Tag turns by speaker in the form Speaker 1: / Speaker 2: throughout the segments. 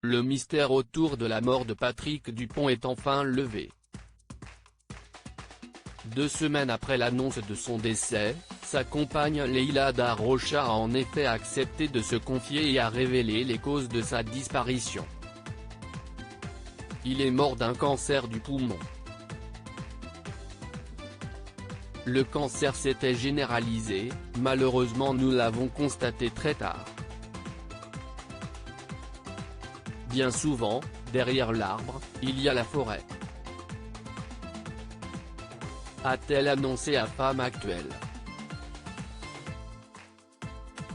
Speaker 1: Le mystère autour de la mort de Patrick Dupont est enfin levé. 2 semaines après l'annonce de son décès, sa compagne Leila Da Rocha a en effet accepté de se confier et a révélé les causes de sa disparition. Il est mort d'un cancer du poumon. Le cancer s'était généralisé, malheureusement nous l'avons constaté très tard. Bien souvent, derrière l'arbre, il y a la forêt, a-t-elle annoncé à Femme Actuelle.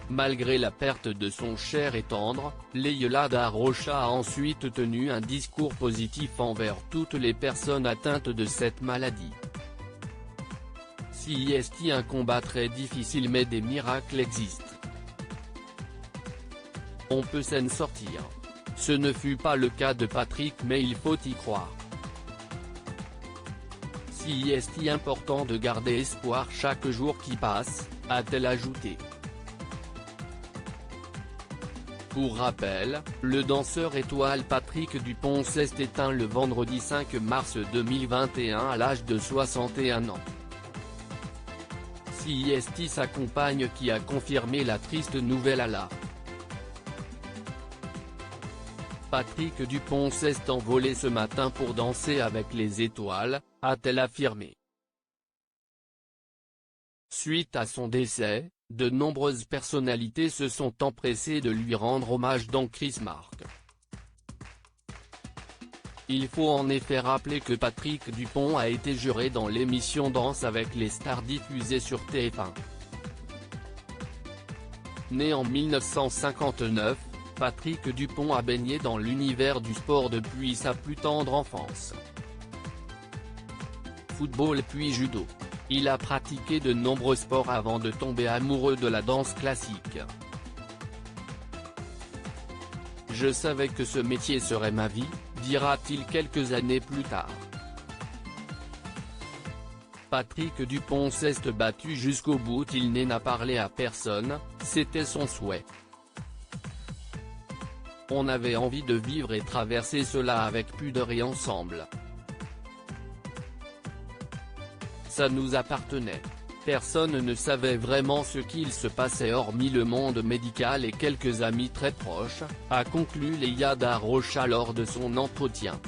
Speaker 1: Malgré la perte de son cher et tendre, Leila Da Rocha a ensuite tenu un discours positif envers toutes les personnes atteintes de cette maladie. C'est un combat très difficile mais des miracles existent. On peut s'en sortir. Ce ne fut pas le cas de Patrick mais il faut y croire. C'est important de garder espoir chaque jour qui passe, a-t-elle ajouté. Pour rappel, le danseur étoile Patrick Dupont s'est éteint le vendredi 5 mars 2021 à l'âge de 61 ans. C'est sa compagne qui a confirmé la triste nouvelle à la. Patrick Dupont s'est envolé ce matin pour danser avec les étoiles, a-t-elle affirmé. Suite à son décès, de nombreuses personnalités se sont empressées de lui rendre hommage dans Chris Mark. Il faut en effet rappeler que Patrick Dupont a été juré dans l'émission Danse avec les stars diffusée sur TF1. Né en 1959, Patrick Dupont a baigné dans l'univers du sport depuis sa plus tendre enfance. Football puis judo. Il a pratiqué de nombreux sports avant de tomber amoureux de la danse classique. Je savais que ce métier serait ma vie, dira-t-il quelques années plus tard. Patrick Dupont s'est battu jusqu'au bout, il n'a parlé à personne, c'était son souhait. On avait envie de vivre et traverser cela avec pudeur et ensemble. Ça nous appartenait. Personne ne savait vraiment ce qu'il se passait hormis le monde médical et quelques amis très proches, a conclu Leila Da Rocha lors de son entretien.